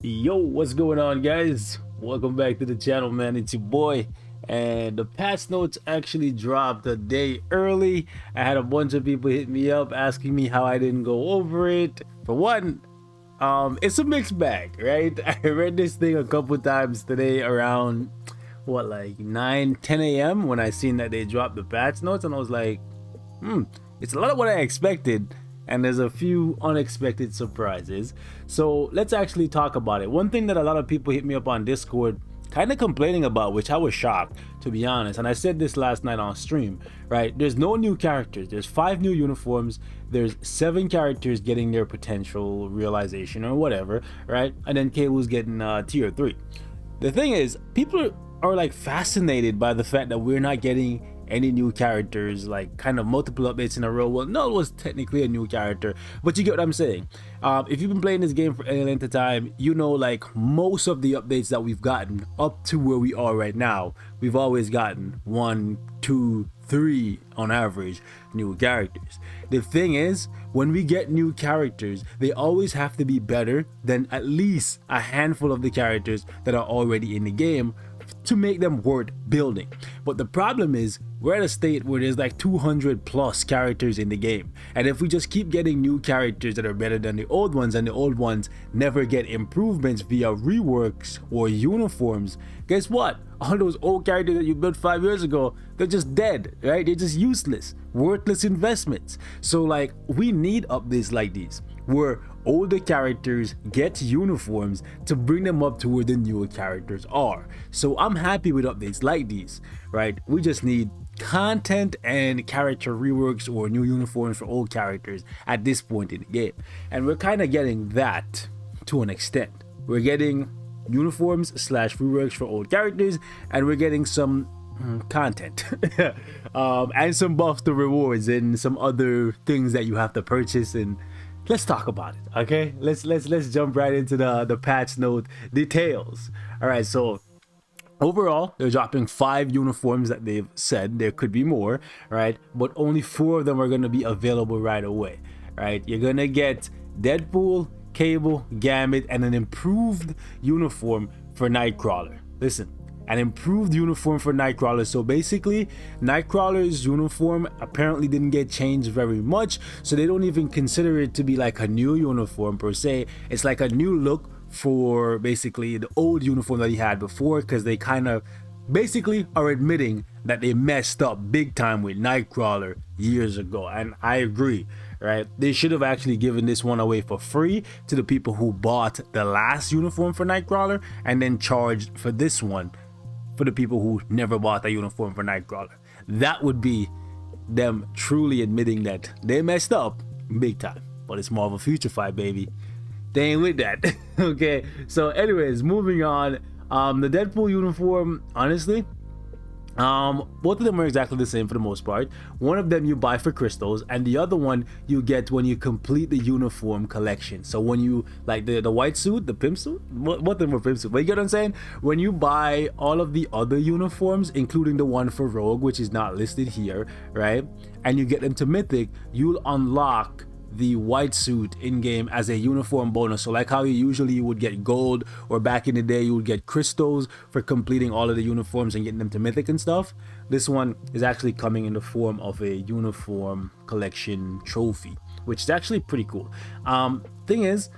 Yo, what's going on, guys? Welcome back to the channel, man. It's your boy, and the patch notes actually dropped a day early. I had a bunch of people hit me up asking me how I didn't go over it. For one, it's a mixed bag, right? I read this thing a couple times today around what, like 9, 10 a.m. when I seen that they dropped the patch notes, and I was like, it's a lot of what I expected, and there's a few unexpected surprises. So let's actually talk about it. One thing that a lot of people hit me up on Discord kind of complaining about, which I was shocked, to be honest, and I said this last night on stream, right? There's no new characters. There's 5 new uniforms. There's 7 characters getting their potential realization or whatever, right? And then Cable's getting tier 3. The thing is, people are like fascinated by the fact that we're not getting any new characters, like kind of multiple updates in a row. Well, Null was technically a new character, but you get what I'm saying. If you've been playing this game for any length of time, you know, like most of the updates that we've gotten up to where we are right now, we've always gotten 1, 2, 3 on average new characters. The thing is, when we get new characters, they always have to be better than at least a handful of the characters that are already in the game to make them worth building. But the problem is, we're at a state where there's like 200 plus characters in the game, and if we just keep getting new characters that are better than the old ones, and the old ones never get improvements via reworks or uniforms, guess what? All those old characters that you built 5 years ago, they're just dead, right? They're just useless, worthless investments. So like, we need updates like these where older characters get uniforms to bring them up to where the newer characters are. So I'm happy with updates like these, right? We just need content and character reworks or new uniforms for old characters at this point in the game, and we're kind of getting that to an extent. We're getting uniforms slash reworks for old characters, and we're getting some content and some buffs to rewards and some other things that you have to purchase. And let's talk about it, okay? Let's jump right into the patch note details. All right, so overall, they're dropping 5 uniforms that they've said. There could be more, right? But only 4 of them are going to be available right away, right? You're going to get Deadpool, Cable, Gambit, and an improved uniform for Nightcrawler. Listen, an improved uniform for Nightcrawler. So basically, Nightcrawler's uniform apparently didn't get changed very much, so they don't even consider it to be like a new uniform per se. It's like a new look for basically the old uniform that he had before, because they kind of basically are admitting that they messed up big time with Nightcrawler years ago. And I agree, right? They should have actually given this one away for free to the people who bought the last uniform for Nightcrawler, and then charged for this one for the people who never bought a uniform for Nightcrawler. That would be them truly admitting that they messed up big time. But it's more of a future fight, baby. They ain't with that. Okay, so anyways, moving on. The Deadpool uniform, honestly, both of them are exactly the same for the most part. One of them you buy for crystals, and the other one you get when you complete the uniform collection. So when you, like the white suit, the pimp suit, what them were pimp suit, but you get what I'm saying? When you buy all of the other uniforms, including the one for Rogue, which is not listed here, right, and you get them to Mythic, you'll unlock the white suit in game as a uniform bonus. So like how you would get gold, or back in the day you would get crystals for completing all of the uniforms and getting them to Mythic and stuff, this one is actually coming in the form of a uniform collection trophy, which is actually pretty cool. Thing is,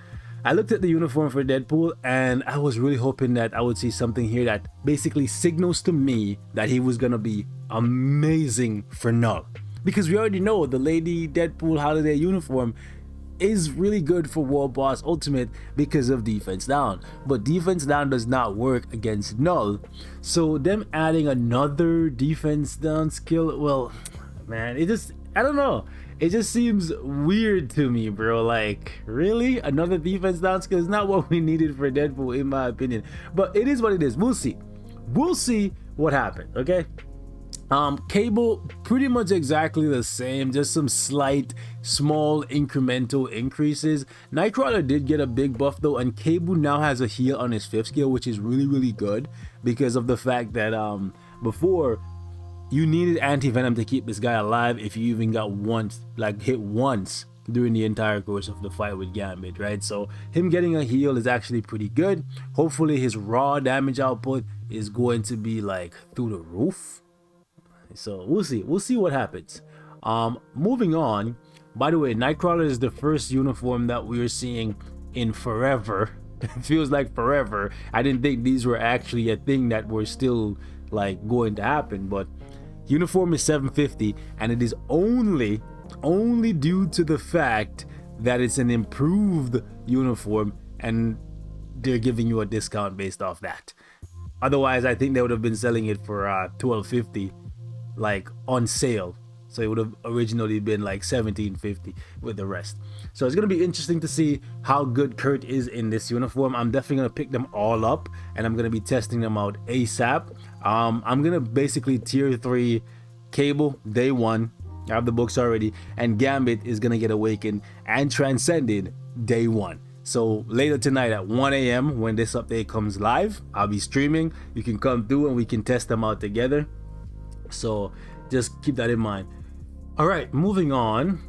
I looked at the uniform for Deadpool, and I was really hoping that I would see something here that basically signals to me that he was gonna be amazing for Null. Because we already know the Lady Deadpool holiday uniform is really good for World Boss Ultimate because of defense down, but defense down does not work against Null. So them adding another defense down skill, well, man, I don't know, it just seems weird to me, bro. Like, really, another defense down skill is not what we needed for Deadpool, in my opinion. But it is what it is. We'll see what happened. Okay, Cable, pretty much exactly the same, just some slight small incremental increases. Nightcrawler did get a big buff though, and Cable now has a heal on his 5th skill, which is really good, because of the fact that before you needed anti-venom to keep this guy alive if you even got hit once during the entire course of the fight with Gambit, right? So him getting a heal is actually pretty good. Hopefully his raw damage output is going to be like through the roof. So we'll see what happens. Moving on, by the way, Nightcrawler is the first uniform that we're seeing in forever. It feels like forever. I didn't think these were actually a thing that were still like going to happen, but uniform is $750, and it is only due to the fact that it's an improved uniform and they're giving you a discount based off that. Otherwise, I think they would have been selling it for $1250 like on sale, so it would have originally been like $1750 with the rest. So it's gonna be interesting to see how good Kurt is in this uniform. I'm definitely gonna pick them all up and I'm gonna be testing them out ASAP. I'm gonna basically tier 3 Cable day 1. I have the books already, and Gambit is gonna get Awakened and Transcended day 1. So later tonight at 1 a.m. when this update comes live, I'll be streaming. You can come through and we can test them out together. So just keep that in mind. All right, moving on.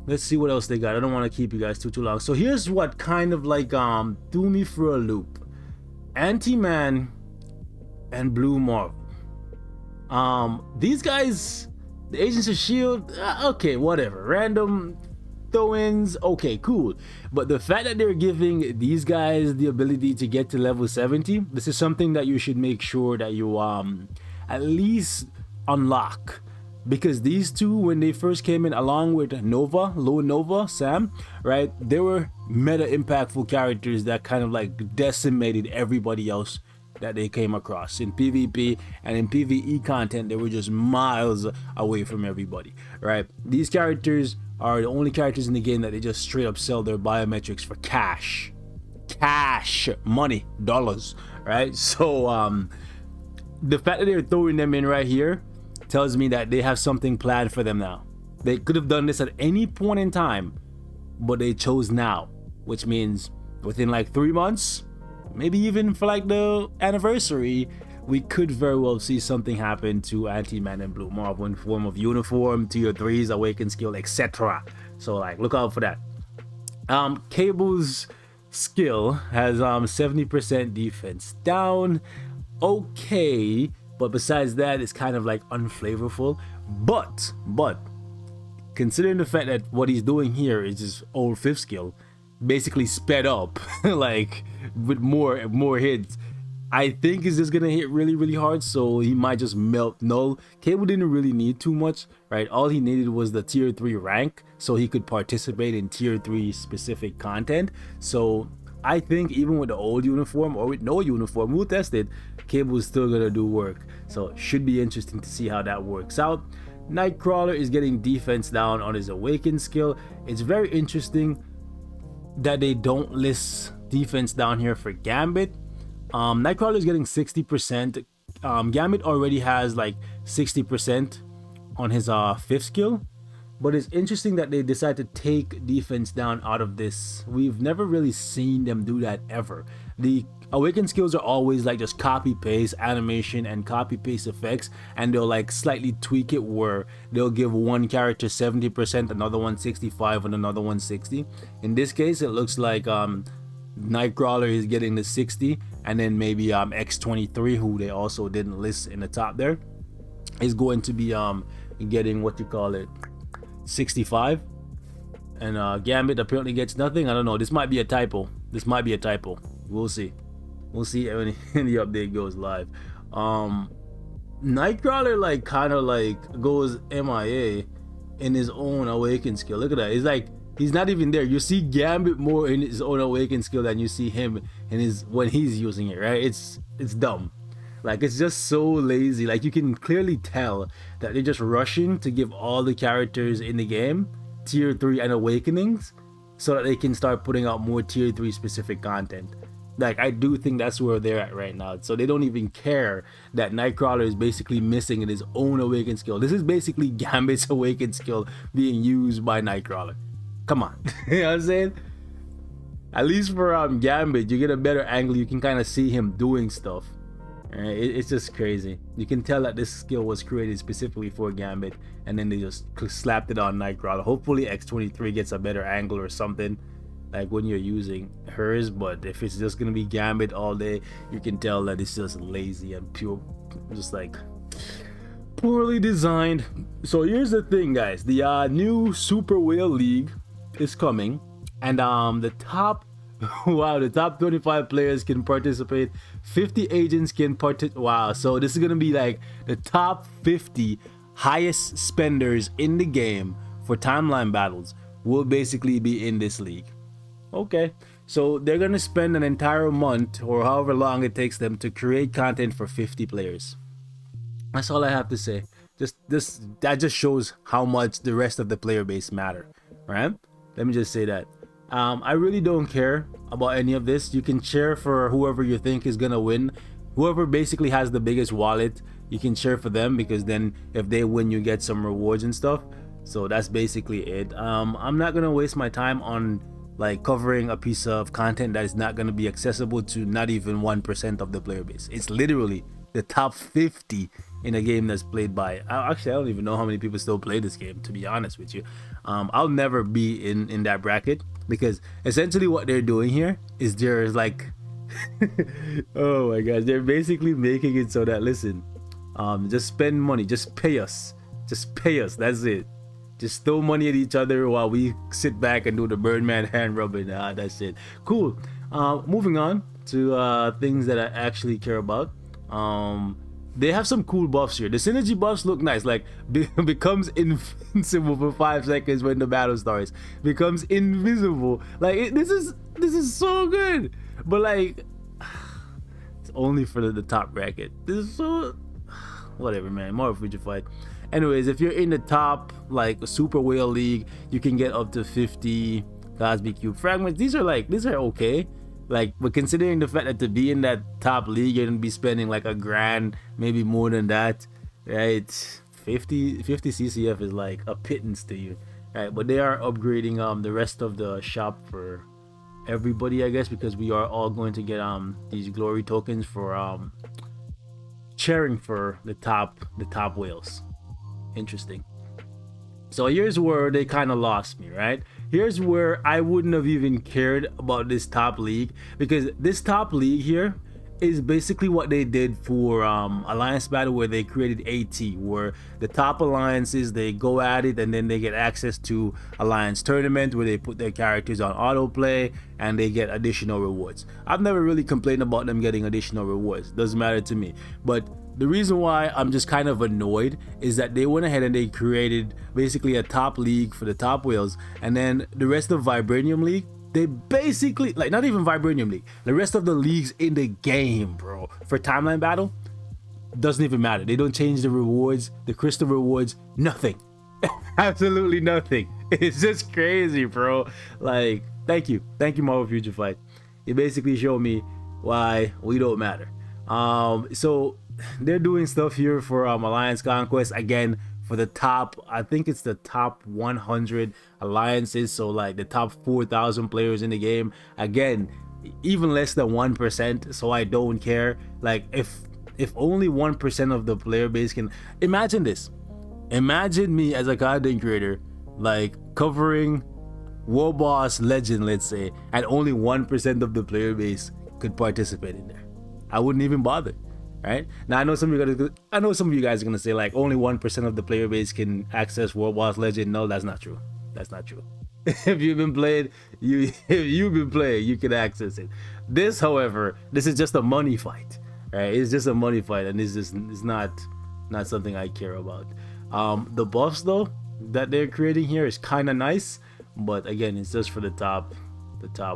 Let's see what else they got. I don't want to keep you guys too long. So here's what kind of like threw me for a loop. Ant-Man and Blue Marvel. These guys, the Agents of S.H.I.E.L.D., okay, whatever. Random throw-ins, okay, cool. But the fact that they're giving these guys the ability to get to level 70, this is something that you should make sure that you at least unlock, because these two, when they first came in, along with Lone Nova, Sam, right, they were meta impactful characters that kind of like decimated everybody else that they came across in PvP, and in PvE content they were just miles away from everybody, right? These characters are the only characters in the game that they just straight up sell their biometrics for cash, money, dollars, right? So the fact that they're throwing them in right here tells me that they have something planned for them now. They could have done this at any point in time, but they chose now, which means within like 3 months, maybe even for like the anniversary, we could very well see something happen to Ant-Man and Blue Marvel in form of uniform, tier 3s, awakened skill, etc. So like look out for that. Cable's skill has 70% defense down. Okay, but besides that, it's kind of like unflavorful. But considering the fact that what he's doing here is his old 5th skill, basically sped up, like with more hits, I think is just gonna hit really hard. So he might just melt null. Cable didn't really need too much, right? All he needed was the tier 3 rank so he could participate in tier 3 specific content. So I think even with the old uniform or with no uniform, we'll test it, Cable is still gonna do work. So it should be interesting to see how that works out. Nightcrawler is getting defense down on his awakened skill. It's very interesting that they don't list defense down here for Gambit. Nightcrawler is getting 60%. Gambit already has like 60% on his 5th skill. But it's interesting that they decide to take defense down out of this. We've never really seen them do that ever. The awakened skills are always like just copy paste animation and copy paste effects, and they'll like slightly tweak it where they'll give one character 70%, another one 65, and another one 60. In this case, it looks like Nightcrawler is getting the 60, and then maybe X23, who they also didn't list in the top there, is going to be getting what you call it, 65. And Gambit apparently gets nothing. I don't know, this might be a typo. We'll see when the update goes live. Nightcrawler like kind of like goes MIA in his own awakened skill. Look at that, it's like he's not even there. You see Gambit more in his own awakened skill than you see him in his when he's using it, right? It's dumb. Like, it's just so lazy. Like, you can clearly tell that they're just rushing to give all the characters in the game tier 3 and awakenings so that they can start putting out more tier 3 specific content. Like, I do think that's where they're at right now. So they don't even care that Nightcrawler is basically missing in his own awakened skill. This is basically Gambit's awakened skill being used by Nightcrawler. Come on. You know what I'm saying? At least for Gambit, you get a better angle. You can kind of see him doing stuff. It's just crazy. You can tell that this skill was created specifically for Gambit, and then they just slapped it on Nightcrawler. Hopefully X23 gets a better angle or something, like when you're using hers. But if it's just gonna be Gambit all day, you can tell that it's just lazy and pure, just like poorly designed. So here's the thing, guys. The new Super Whale League is coming, and the top wow, the top 25 players can participate. 50 agents can participate. Wow, so this is gonna be like the top 50 highest spenders in the game for timeline battles will basically be in this league. Okay, so they're gonna spend an entire month or however long it takes them to create content for 50 players. That's all I have to say. That just shows how much the rest of the player base matter, right? Let me just say that. I really don't care about any of this. You can cheer for whoever you think is gonna win. Whoever basically has the biggest wallet, you can cheer for them, because then if they win, you get some rewards and stuff. So that's basically it. I'm not gonna waste my time on like covering a piece of content that is not gonna be accessible to not even 1% of the player base. It's literally the top 50 in a game that's played by, actually I don't even know how many people still play this game, to be honest with you. I'll never be in that bracket, because essentially what they're doing here is they're like oh my gosh, they're basically making it so that, listen, just spend money, just pay us, that's it. Just throw money at each other while we sit back and do the Birdman hand rubbing. That's it. Cool. Moving on to things that I actually care about. They have some cool buffs here. The synergy buffs look nice, like becomes invincible for 5 seconds when the battle starts, becomes invisible. Like this is so good, but like it's only for the top bracket. This is so whatever, man. More of Future Fight. Anyways, if you're in the top like Super Whale League, you can get up to 50 Cosmic Cube fragments. These are okay. Like, but considering the fact that to be in that top league, you're gonna be spending like $1,000, maybe more than that, right? 50 CCF is like a pittance to you, right? But they are upgrading the rest of the shop for everybody, I guess, because we are all going to get these glory tokens for cheering for the top whales. Interesting. So here's where they kind of lost me, right? Here's where I wouldn't have even cared about this top league, because this top league here is basically what they did for Alliance Battle, where they created AT, where the top alliances, they go at it and then they get access to Alliance Tournament, where they put their characters on autoplay and they get additional rewards. I've never really complained about them getting additional rewards. Doesn't matter to me. But the reason why I'm just kind of annoyed is that they went ahead and they created basically a top league for the top whales, and then the rest of Vibranium League, they basically, like, not even Vibranium League, the rest of the leagues in the game, bro, for timeline battle, doesn't even matter. They don't change the rewards, the crystal rewards, nothing. Absolutely nothing. It's just crazy, bro. Like, thank you Marvel Future Fight. You basically show me why we don't matter. So they're doing stuff here for Alliance Conquest, again, for the top, I think it's the top 100 alliances, so like the top 4,000 players in the game, again, even less than 1%, so I don't care. Like, if only 1% of the player base can, imagine this, imagine me as a content creator, like covering World Boss Legend, let's say, and only 1% of the player base could participate in there. I wouldn't even bother. Right now, I know some of you guys are gonna say like only 1% of the player base can access World Boss Legend. No, that's not true. That's not true. If you've been playing, you can access it. This, however, this is just a money fight, right? It's just a money fight, and it's not something I care about. The buffs though that they're creating here is kind of nice, but again, it's just for the top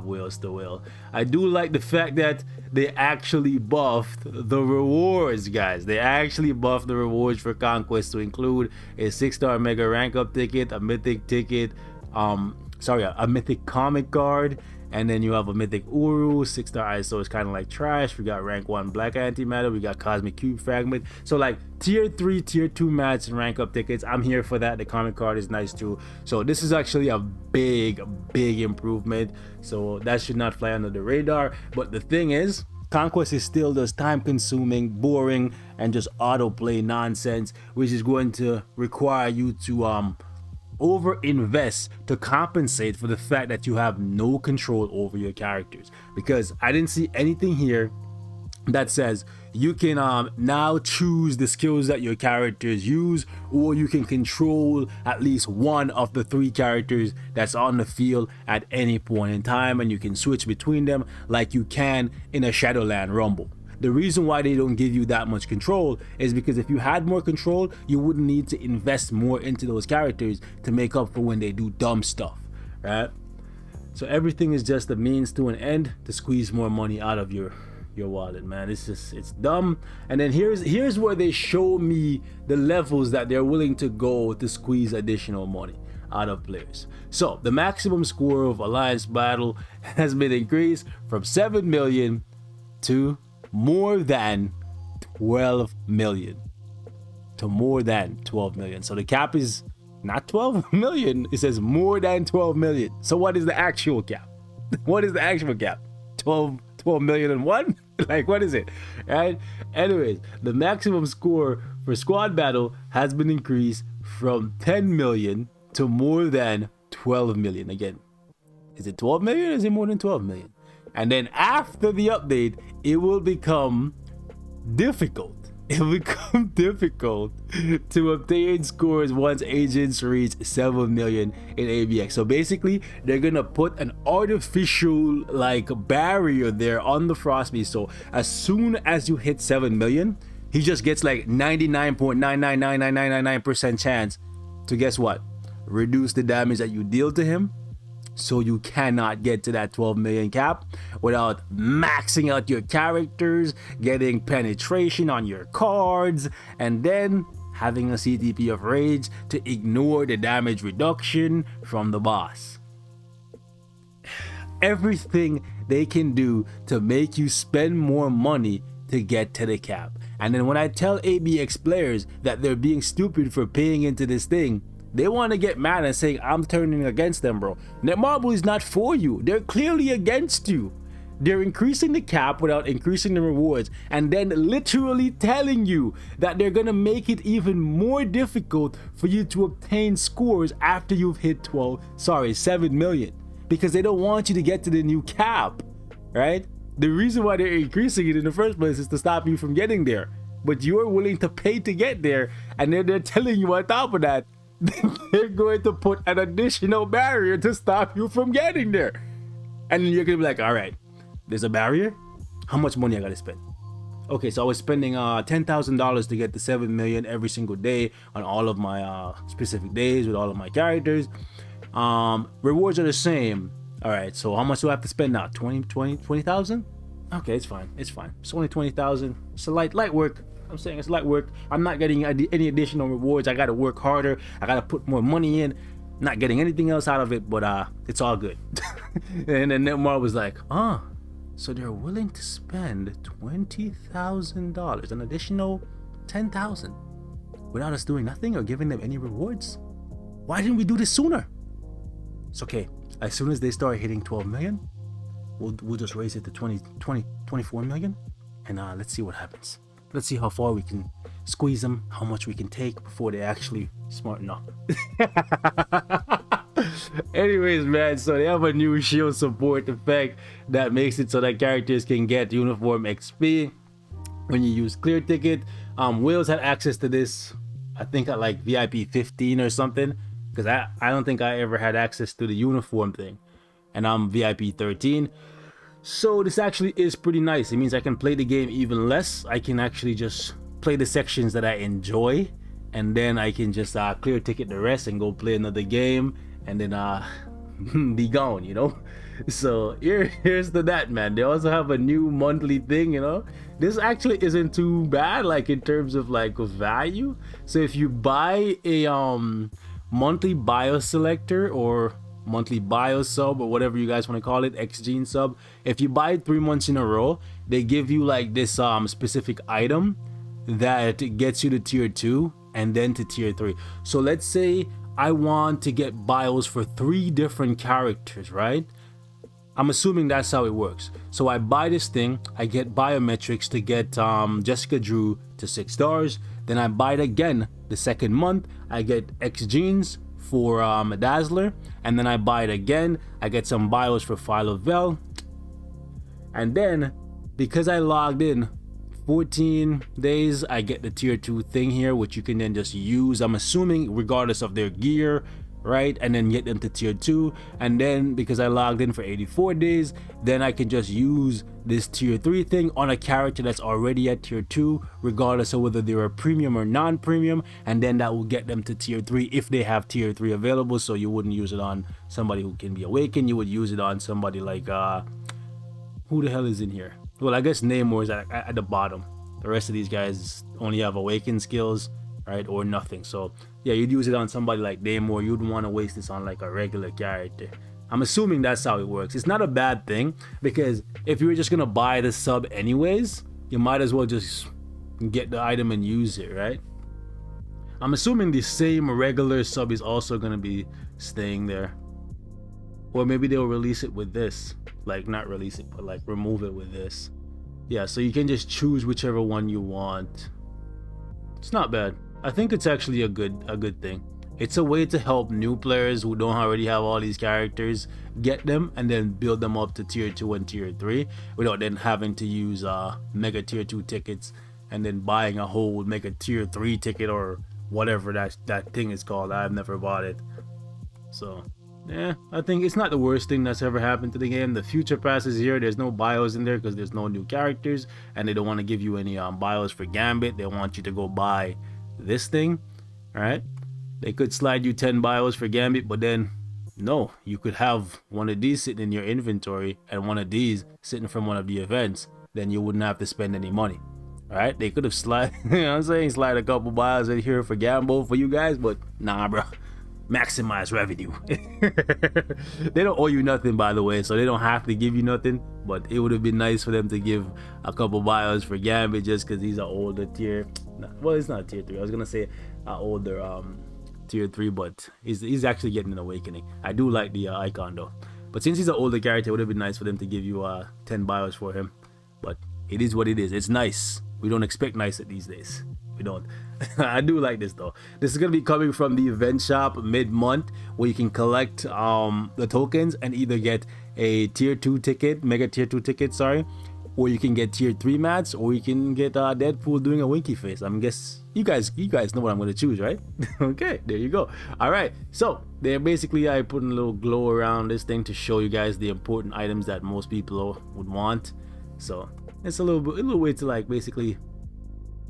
whales to whale. I do like the fact that they actually buffed the rewards, guys. They actually buffed the rewards for Conquest to include a 6-star mega rank up ticket, a mythic ticket, a mythic comic card, and then you have a mythic Uru. 6-star ISO is kind of like trash. We got rank 1 black antimatter, we got cosmic cube fragment. So like tier 3, tier 2 match and rank up tickets, I'm here for that. The comic card is nice too. So this is actually a big improvement, so that should not fly under the radar. But the thing is, Conquest is still just time consuming, boring, and just autoplay nonsense, which is going to require you to over invest to compensate for the fact that you have no control over your characters. Because I didn't see anything here that says you can now choose the skills that your characters use, or you can control at least one of the 3 characters that's on the field at any point in time, and you can switch between them like you can in a Shadowland Rumble. The reason why they don't give you that much control is because if you had more control, you wouldn't need to invest more into those characters to make up for when they do dumb stuff, right? So everything is just a means to an end to squeeze more money out of your wallet, man. It's dumb. And then here's where they show me the levels that they're willing to go to squeeze additional money out of players. So the maximum score of Alliance Battle has been increased from 7 million to more than 12 million. To more than 12 million. So the cap is not 12 million, it says more than 12 million. So what is the actual cap? What is the actual cap? 12 million and one? Like, what is it? Right? Anyways, the maximum score for squad battle has been increased from 10 million to more than 12 million. Again, is it 12 million or is it more than 12 million? And then after the update, it will become difficult. It will become difficult to obtain scores once agents reach 7 million in ABX. So basically, they're gonna put an artificial like barrier there on the Frostbeast. So as soon as you hit 7 million, he just gets like 99.9999999% chance to, guess what, reduce the damage that you deal to him. So you cannot get to that 12 million cap without maxing out your characters, getting penetration on your cards, and then having a CTP of Rage to ignore the damage reduction from the boss. Everything they can do to make you spend more money to get to the cap. And then when I tell ABX players that they're being stupid for paying into this thing, they want to get mad and saying, I'm turning against them, bro. Netmarble is not for you. They're clearly against you. They're increasing the cap without increasing the rewards, and then literally telling you that they're going to make it even more difficult for you to obtain scores after you've hit 7 million. Because they don't want you to get to the new cap, right? The reason why they're increasing it in the first place is to stop you from getting there. But you're willing to pay to get there, and then they're telling you on top of that, they're going to put an additional barrier to stop you from getting there. And then you're gonna be like, all right, there's a barrier, how much money I gotta spend? Okay, so I was spending $10,000 to get to 7 million every single day on all of my specific days with all of my characters. Rewards are the same. All right, so how much do I have to spend now? 20,000? Okay, it's fine, it's only 20,000. It's a light work. I'm saying it's light work. I'm not getting any additional rewards. I gotta work harder. I gotta put more money in. Not getting anything else out of it, but it's all good. And then Netmar was like, so they're willing to spend $20,000, an additional 10,000, without us doing nothing or giving them any rewards? Why didn't we do this sooner? It's okay. As soon as they start hitting 12 million, we'll just raise it to 24 million, and let's see what happens. Let's see how far we can squeeze them, how much we can take before they actually smarten up. Anyways, man, so they have a new shield support effect that makes it so that characters can get uniform XP when you use clear ticket. Whales had access to this, I think at like VIP 15 or something, because I don't think I ever had access to the uniform thing, and I'm VIP 13. So this actually is pretty nice. It means I can play the game even less. I can actually just play the sections that I enjoy, and then I can just clear ticket the rest and go play another game, and then be gone, you know. So here's that, man. They also have a new monthly thing, you know. This actually isn't too bad, like in terms of like value. So if you buy a monthly bio selector or monthly bio sub or whatever you guys want to call it, X-Gene sub, if you buy it 3 months in a row, they give you like this specific item that gets you to tier 2 and then to tier 3. So let's say I want to get bios for 3 different characters, right? I'm assuming that's how it works. So I buy this thing, I get biometrics to get Jessica Drew to 6 stars. Then I buy it again the second month, I get X Genes for Dazzler, and then I buy it again, I get some bios for Philovel. And then because I logged in 14 days, I get the tier 2 thing here, which you can then just use, I'm assuming regardless of their gear, right? And then get them to tier 2. And then because I logged in for 84 days, then I can just use this tier 3 thing on a character that's already at tier 2, regardless of whether they're a premium or non-premium, and then that will get them to tier 3 if they have tier 3 available. So you wouldn't use it on somebody who can be awakened, you would use it on somebody like who the hell is in here? Well, I guess Namor is at the bottom. The rest of these guys only have awakened skills, right, or nothing. So yeah, you'd use it on somebody like Namor. You'd want to waste this on like a regular character. I'm assuming that's how it works. It's not a bad thing, because if you were just gonna buy the sub anyways, you might as well just get the item and use it, right? I'm assuming the same regular sub is also gonna be staying there, or maybe they'll release it with this. Like, not release it, but like remove it with this. Yeah, so you can just choose whichever one you want. It's not bad. I think it's actually a good thing. It's a way to help new players who don't already have all these characters get them and then build them up to tier 2 and tier 3 without then having to use mega tier 2 tickets and then buying a whole mega tier 3 ticket or whatever that thing is called. I've never bought it. So yeah, I think it's not the worst thing that's ever happened to the game. The future pass is here. There's no bios in there because there's no new characters, and they don't want to give you any bios for Gambit. They want you to go buy this thing, right? They could slide you 10 bios for Gambit, but then no, you could have one of these sitting in your inventory and one of these sitting from one of the events. Then you wouldn't have to spend any money. All right, they could have slide, you know what I'm saying, slide a couple bios in here for Gamble for you guys, but nah, bro. Maximize revenue. They don't owe you nothing, by the way, so they don't have to give you nothing, but it would have been nice for them to give a couple bios for Gambit just because he's an older tier. Well, it's not tier 3. I was gonna say an older tier 3, but he's actually getting an awakening. I do like the icon though, but since he's an older character, it would have been nice for them to give you 10 bios for him. But it is what it is. It's nice. We don't expect nice these days. We don't. I do like this though. This is gonna be coming from the event shop mid-month, where you can collect the tokens and either get a tier 2 ticket, mega tier 2 ticket, sorry, or you can get tier 3 mats, or you can get Deadpool doing a winky face. I'm guess you guys know what I'm gonna choose, right? Okay, there you go. All right, so they're basically I put a little glow around this thing to show you guys the important items that most people would want. So it's a little way to like basically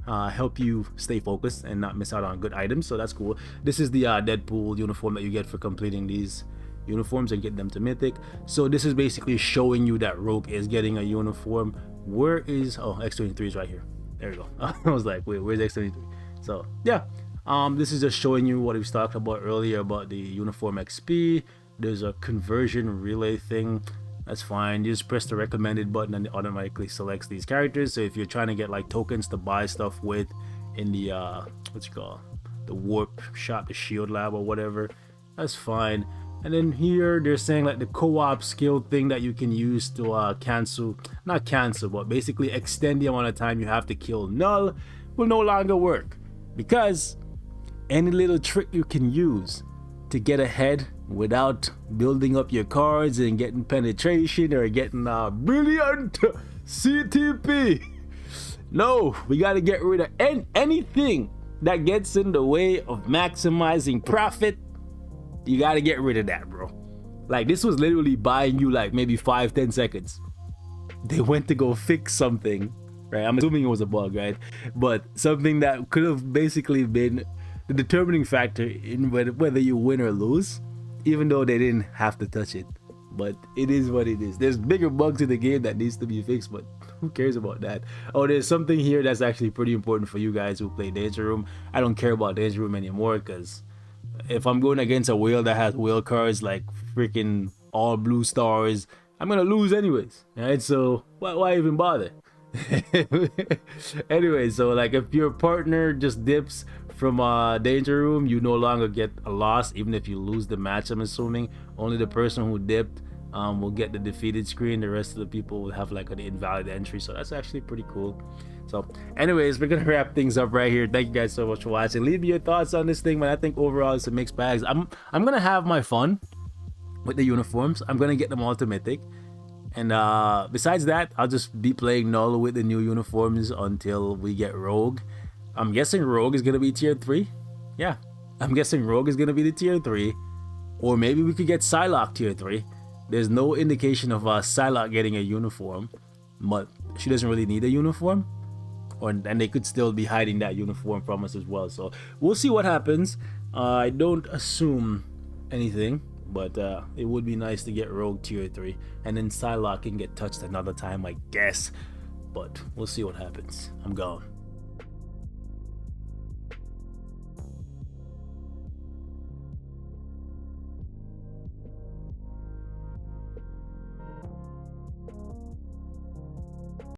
help you stay focused and not miss out on good items. So that's cool. This is the Deadpool uniform that you get for completing these uniforms and get them to mythic. So this is basically showing you that Rogue is getting a uniform. Where is X23 is right here. There we go. I was like, wait, where's X23? So yeah, this is just showing you what we talked about earlier about the uniform XP. There's a conversion relay thing. That's fine. You just press the recommended button and it automatically selects these characters. So if you're trying to get like tokens to buy stuff with in the what's it called, the warp shop, the shield lab or whatever, that's fine. And then here they're saying like the co-op skill thing that you can use to not cancel, but basically extend the amount of time you have to kill Null will no longer work, because any little trick you can use to get ahead without building up your cards and getting penetration or getting brilliant CTP. No, we got to get rid of anything that gets in the way of maximizing profit. You got to get rid of that, bro. Like, this was literally buying you like maybe 5-10 seconds. They went to go fix something, right? I'm assuming it was a bug, right? But something that could have basically been the determining factor in whether you win or lose, even though they didn't have to touch it. But it is what it is. There's bigger bugs in the game that needs to be fixed, but who cares about that? Oh, there's something here that's actually pretty important for you guys who play Danger Room. I don't care about Danger Room anymore, because if I'm going against a whale that has whale cards like freaking all blue stars, I'm gonna lose anyways, right? So why even bother? Anyway, so like if your partner just dips from Danger Room, you no longer get a loss even if you lose the match. I'm assuming only the person who dipped we'll get the defeated screen. The rest of the people will have like an invalid entry, so that's actually pretty cool. So anyways, we're gonna wrap things up right here. Thank you guys so much for watching. Leave me your thoughts on this thing, but I think overall it's a mixed bag. I'm gonna have my fun with the uniforms. I'm gonna get them all to mythic, and besides that, I'll just be playing null with the new uniforms until we get rogue. I'm guessing rogue is gonna be tier 3. Yeah, I'm guessing rogue is gonna be the tier 3, or maybe we could get Psylocke tier 3. There's no indication of Psylocke getting a uniform, but she doesn't really need a uniform, and they could still be hiding that uniform from us as well. So we'll see what happens. I don't assume anything, but it would be nice to get rogue tier 3, and then Psylocke can get touched another time, I guess, but we'll see what happens. I'm gone.